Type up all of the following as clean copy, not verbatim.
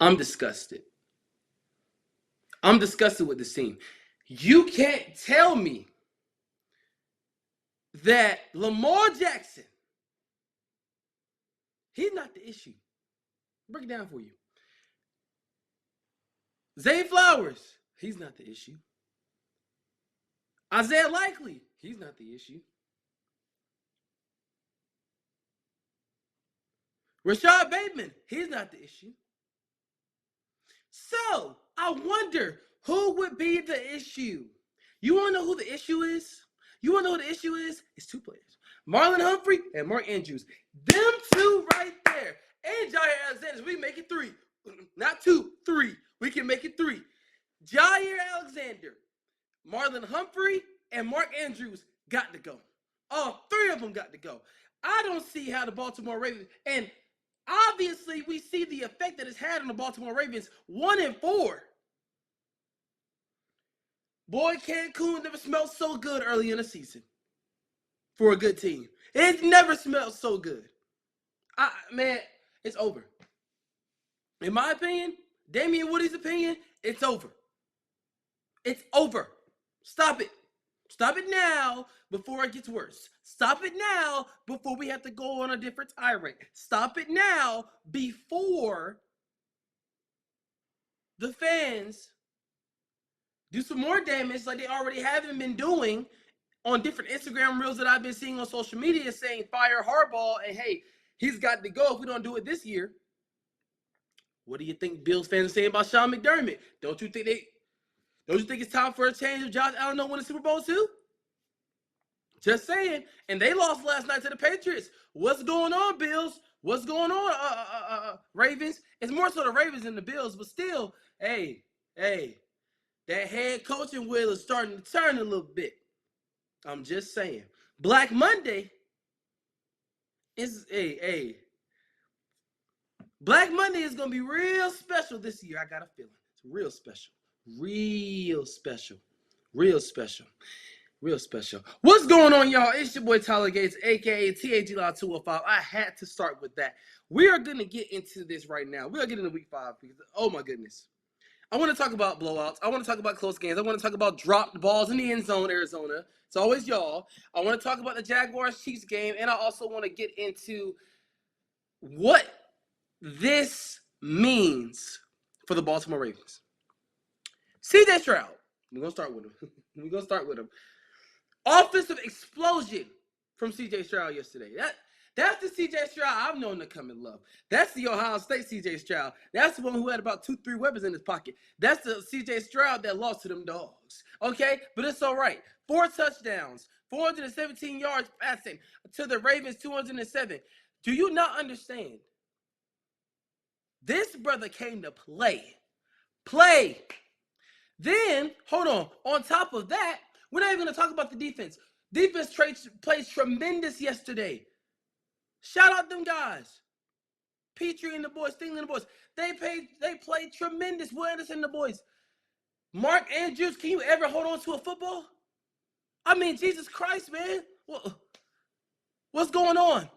I'm disgusted. I'm disgusted with this team. You can't tell me that Lamar Jackson, he's not the issue. Break it down for you. Zay Flowers, he's not the issue. Isaiah Likely, he's not the issue. Rashad Bateman, he's not the issue. So, I wonder who would be the issue. You want to know who the issue is? You want to know who the issue is? It's two players. Marlon Humphrey and Mark Andrews. Them two right there. And Jair Alexander. We make it three. Not two, three. We can make it three. Jair Alexander, Marlon Humphrey, and Mark Andrews got to go. All three of them got to go. I don't see how the Baltimore Ravens, and obviously we see the effect that it's had on the Baltimore Ravens, 1-4. Boy, Cancun never smelled so good early in the season for a good team. It never smelled so good. Man, it's over. In my opinion, Damian Woody's opinion, it's over. It's over. Stop it. Stop it now before it gets worse. Stop it now before we have to go on a different tirade. Stop it now before the fans do some more damage like they already haven't been doing on different Instagram reels that I've been seeing on social media saying fire Harbaugh and hey, he's got to go if we don't do it this year. What do you think Bills fans are saying about Sean McDermott? Don't you think it's time for a change if Josh Allen don't win the Super Bowl too? Just saying. And they lost last night to the Patriots. What's going on, Bills? What's going on, Ravens? It's more so the Ravens than the Bills, but still, hey, that head coaching wheel is starting to turn a little bit. I'm just saying. Black Monday is, Black Monday is going to be real special this year. I got a feeling. It's real special. Real special. Real special. Real special. What's going on, y'all? It's your boy Tyler Gates, a.k.a. TAG205. I had to start with that. We are going to get into this right now. We're going to get into week 5 because, oh my goodness. I want to talk about blowouts. I want to talk about close games. I want to talk about dropped balls in the end zone, Arizona. It's always y'all. I want to talk about the Jaguars-Chiefs game, and I also want to get into what this means for the Baltimore Ravens. C.J. Stroud. We're going to start with him. Offensive explosion from C.J. Stroud yesterday. That's the C.J. Stroud I've known to come and love. That's the Ohio State C.J. Stroud. That's the one who had about 2-3 weapons in his pocket. That's the C.J. Stroud that lost to them dogs. Okay? But it's all right. 4 touchdowns, 417 yards passing to the Ravens, 207. Do you not understand? This brother came to play. Play. Then, hold on. On top of that, we're not even going to talk about the defense. Defense played tremendous yesterday. Shout out them guys. Petrie and the boys, Stingley and the boys. They played tremendous. Will Anderson and the boys. Mark Andrews, can you ever hold on to a football? I mean, Jesus Christ, man. What's going on?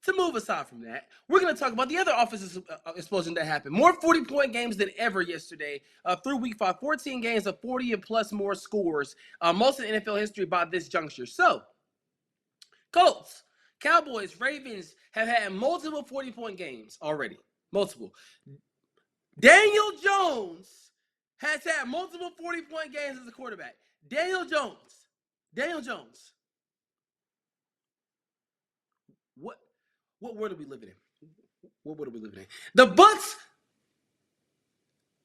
To move aside from that, we're going to talk about the other offensive explosion that happened. More 40-point games than ever yesterday through week 5. 14 games of 40 and plus more scores. Most of the NFL history by this juncture. So, Colts, Cowboys, Ravens have had multiple 40-point games already. Multiple. Daniel Jones has had multiple 40-point games as a quarterback. Daniel Jones. What world are we living in? What world are we living in? The Bucs,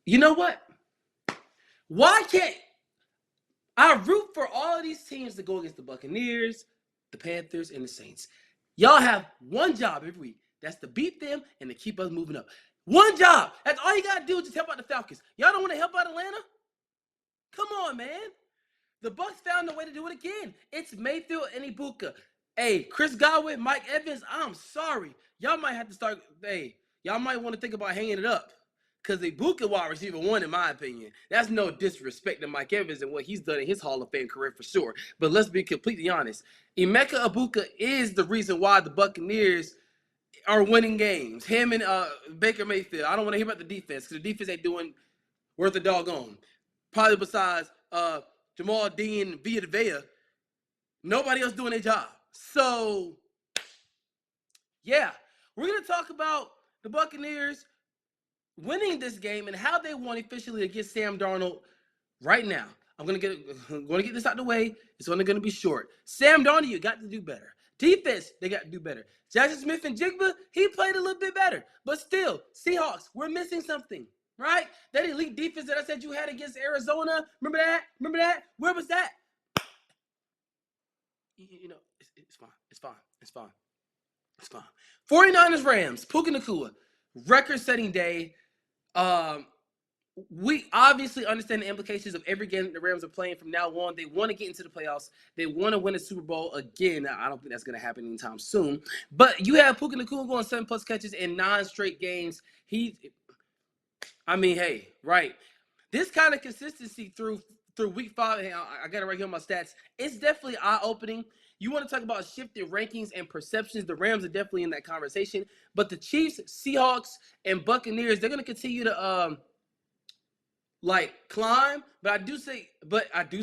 you know what? Why can't I root for all of these teams to go against the Buccaneers, the Panthers, and the Saints? Y'all have one job every week. That's to beat them and to keep us moving up. One job. That's all you got to do is just help out the Falcons. Y'all don't want to help out Atlanta? Come on, man. The Bucs found a way to do it again. It's Mayfield and Ibuka. Hey, Chris Godwin, Mike Evans, I'm sorry. Y'all might have to start, y'all might want to think about hanging it up. Because Ibuka wide receiver 1, in my opinion. That's no disrespect to Mike Evans and what he's done in his Hall of Fame career for sure. But let's be completely honest. Emeka Ibuka is the reason why the Buccaneers are winning games. Him and Baker Mayfield. I don't want to hear about the defense because the defense ain't doing worth a doggone. Probably besides Jamal Dean and Vita Vea, nobody else doing their job. So, yeah, we're going to talk about the Buccaneers winning this game and how they won officially against Sam Darnold right now. I'm going to get this out of the way. It's only going to be short. Sam Darnold, you got to do better. Defense, they got to do better. Jackson Smith and Jigba, he played a little bit better. But still, Seahawks, we're missing something, right? That elite defense that I said you had against Arizona, remember that? Remember that? Where was that? You know, it's fine. It's fine. It's fine. It's fine. 49ers Rams, Puka Nacua, record-setting day. We obviously understand the implications of every game the Rams are playing from now on. They want to get into the playoffs. They want to win a Super Bowl again. I don't think that's going to happen anytime soon. But you have Puka Nacua going 7+ catches in 9 straight games. Hey, right. This kind of consistency through week 5, and I got it right here on my stats, it's definitely eye-opening. You want to talk about shifted rankings and perceptions. The Rams are definitely in that conversation. But the Chiefs, Seahawks, and Buccaneers, they're going to continue to climb, but I do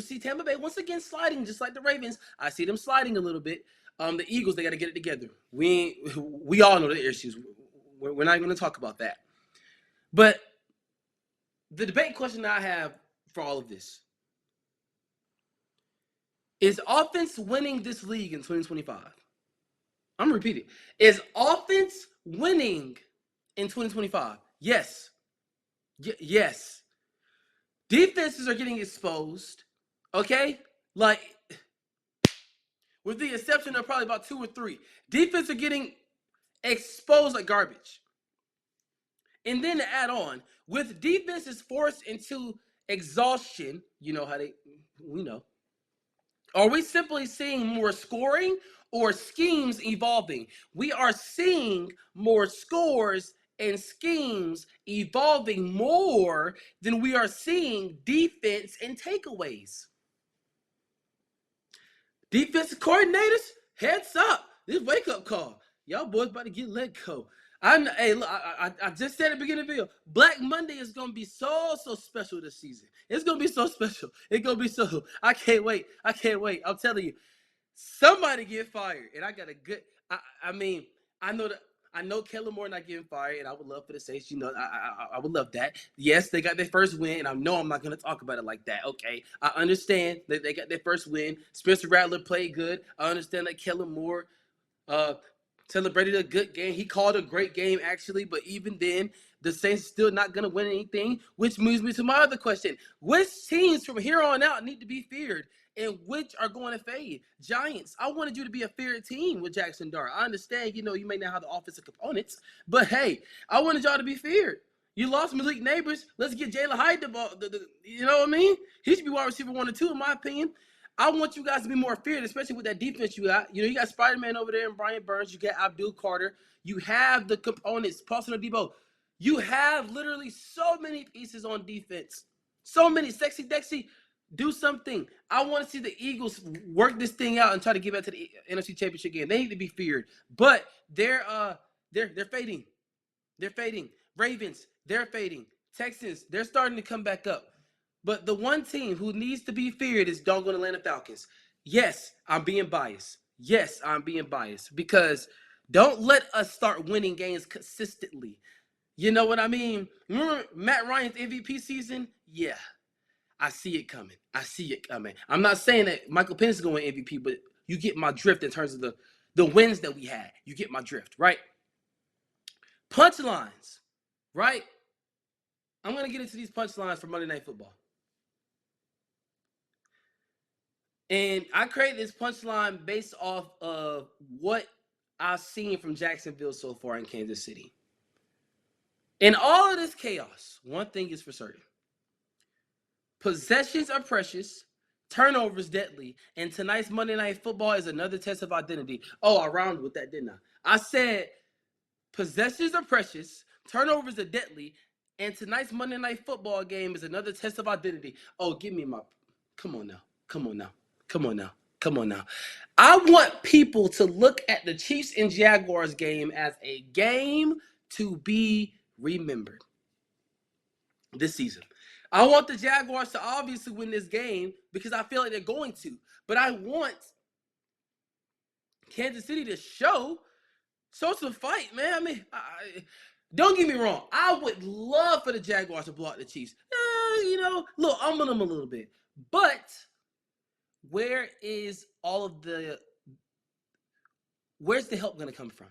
see Tampa Bay once again sliding, just like the Ravens. I see them sliding a little bit. The Eagles, they got to get it together. We all know the issues. We're not even going to talk about that. But the debate question I have for all of this is offense winning this league in 2025. I'm going to repeat it. Is offense winning in 2025? Yes. Yes. Defenses are getting exposed, okay? Like, with the exception of probably about 2 or 3. Defenses are getting exposed like garbage. And then to add on, with defenses forced into exhaustion, you know how we know. Are we simply seeing more scoring or schemes evolving? We are seeing more scores and schemes evolving more than we are seeing defense and takeaways. Defensive coordinators, heads up. This wake-up call. Y'all boys about to get let go. I just said at the beginning of the video, Black Monday is going to be so special this season. It's going to be so special. It's going to be so, I can't wait. I'm telling you, somebody get fired. And I got a good, I know Kellen Moore not getting fired, and I would love for the Saints. You know, I would love that. Yes, they got their first win, and I know I'm not going to talk about it like that. Okay, I understand that they got their first win. Spencer Rattler played good. I understand that Kellen Moore celebrated a good game. He called a great game, actually, but even then, the Saints still not going to win anything, which moves me to my other question. Which teams from here on out need to be feared and which are going to fade? Giants, I wanted you to be a feared team with Jackson Dart. I understand, you may not have the offensive components, but hey, I wanted y'all to be feared. You lost Malik Neighbors. Let's get Jalen Hyde the ball. You know what I mean? He should be wide receiver 1 or 2, in my opinion. I want you guys to be more feared, especially with that defense you got. You got Spider-Man over there and Brian Burns. You got Abdul Carter. You have the components, Paulson Adebo. You have literally so many pieces on defense. So many. Sexy Dexy, do something. I want to see the Eagles work this thing out and try to get back to the NFC Championship game. They need to be feared. But they're fading. They're fading. Ravens, they're fading. Texans, they're starting to come back up. But the one team who needs to be feared is doggone Atlanta Falcons. Yes, I'm being biased. Because don't let us start winning games consistently. You know what I mean? Remember Matt Ryan's MVP season? Yeah, I see it coming. I'm not saying that Michael Penix is going MVP, but you get my drift in terms of the wins that we had. You get my drift, right? Punchlines, right? I'm going to get into these punchlines for Monday Night Football. And I created this punchline based off of what I've seen from Jacksonville so far in Kansas City. In all of this chaos, one thing is for certain. Possessions are precious, turnovers deadly, and tonight's Monday Night Football is another test of identity. Oh, I rhymed with that, didn't I? I said possessions are precious, turnovers are deadly, and tonight's Monday Night Football game is another test of identity. Oh, give me my... Come on now. Come on now. I want people to look at the Chiefs and Jaguars game as a game to be remembered this season. I want the Jaguars to obviously win this game because I feel like they're going to. But I want Kansas City to show some fight, man. I mean, don't get me wrong. I would love for the Jaguars to blow out the Chiefs. Look, I'm on them a little bit. But where's the help going to come from?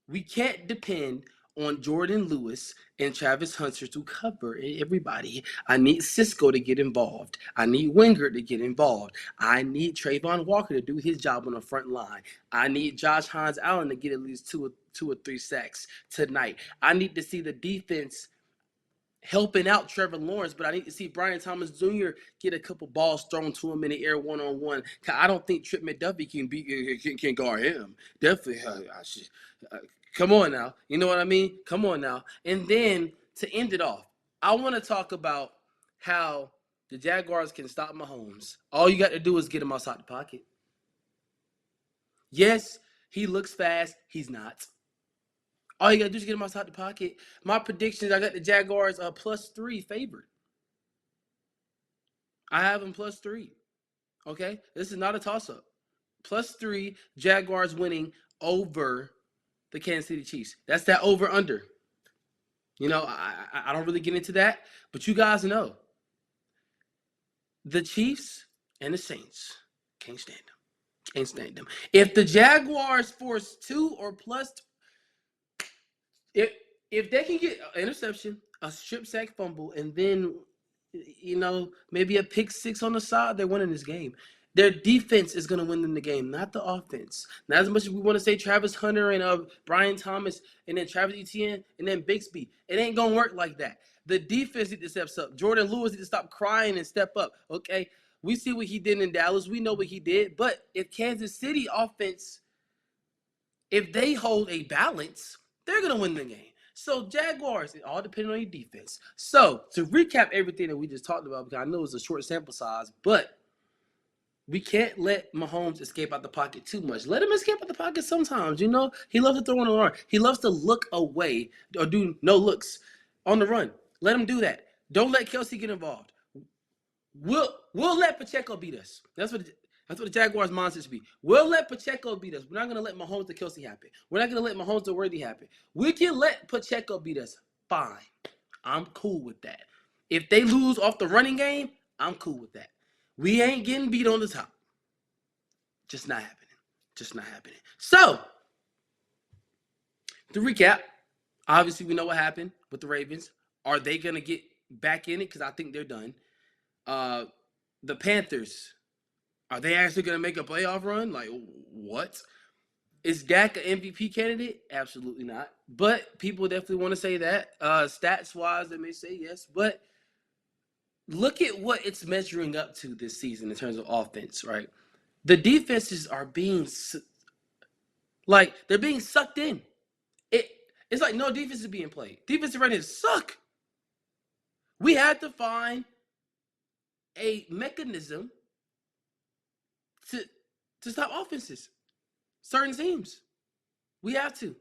We can't depend on Jordan Lewis and Travis Hunter to cover everybody. I need Cisco to get involved. I need Wingard to get involved. I need Trayvon Walker to do his job on the front line. I need Josh Hines Allen to get at least two or three sacks tonight. I need to see the defense helping out Trevor Lawrence, but I need to see Brian Thomas Jr. get a couple balls thrown to him in the air one-on-one. I don't think Trip McDuffie can guard him. Definitely, come on now. You know what I mean? Come on now. And then to end it off, I want to talk about how the Jaguars can stop Mahomes. All you got to do is get him outside the pocket. Yes, he looks fast. He's not. All you got to do is get him outside the pocket. My predictions, I got the Jaguars +3 favored. I have them +3. Okay? This is not a toss-up. +3, Jaguars winning over the Kansas City Chiefs. That's that over-under. I don't really get into that, but you guys know. The Chiefs and the Saints can't stand them. Can't stand them. If the Jaguars force 2 or plus, if they can get an interception, a strip sack fumble, and then maybe a pick 6 on the side, they're winning this game. Their defense is going to win them the game, not the offense. Not as much as we want to say Travis Hunter and Brian Thomas and then Travis Etienne and then Bixby. It ain't going to work like that. The defense needs to step up. Jordan Lewis needs to stop crying and step up, okay? We see what he did in Dallas. We know what he did. But if Kansas City offense, if they hold a balance, they're going to win the game. So Jaguars, it all depends on your defense. So to recap everything that we just talked about, because I know it's a short sample size, but we can't let Mahomes escape out the pocket too much. Let him escape out the pocket sometimes. He loves to throw on the run. He loves to look away or do no looks on the run. Let him do that. Don't let Kelsey get involved. We'll let Pacheco beat us. That's what the Jaguars' mindset should be. We'll let Pacheco beat us. We're not going to let Mahomes to Kelsey happen. We're not going to let Mahomes to Worthy happen. We can let Pacheco beat us. Fine. I'm cool with that. If they lose off the running game, I'm cool with that. We ain't getting beat on the top. Just not happening. Just not happening. So, to recap, obviously we know what happened with the Ravens. Are they going to get back in it? Because I think they're done. The Panthers, are they actually going to make a playoff run? Like, what? Is Dak an MVP candidate? Absolutely not. But people definitely want to say that. Stats-wise, they may say yes. But look at what it's measuring up to this season in terms of offense, right? The defenses are being they're being sucked in. It's like no defense is being played. Defensive ratings suck. We had to find a mechanism to stop offenses, certain teams. We have to.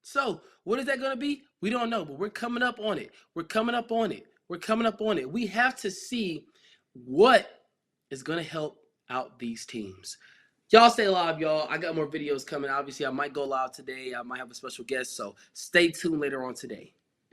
So what is that going to be? We don't know, but we're coming up on it. We're coming up on it. We have to see what is going to help out these teams. Y'all stay live, y'all. I got more videos coming. Obviously, I might go live today. I might have a special guest, so stay tuned later on today.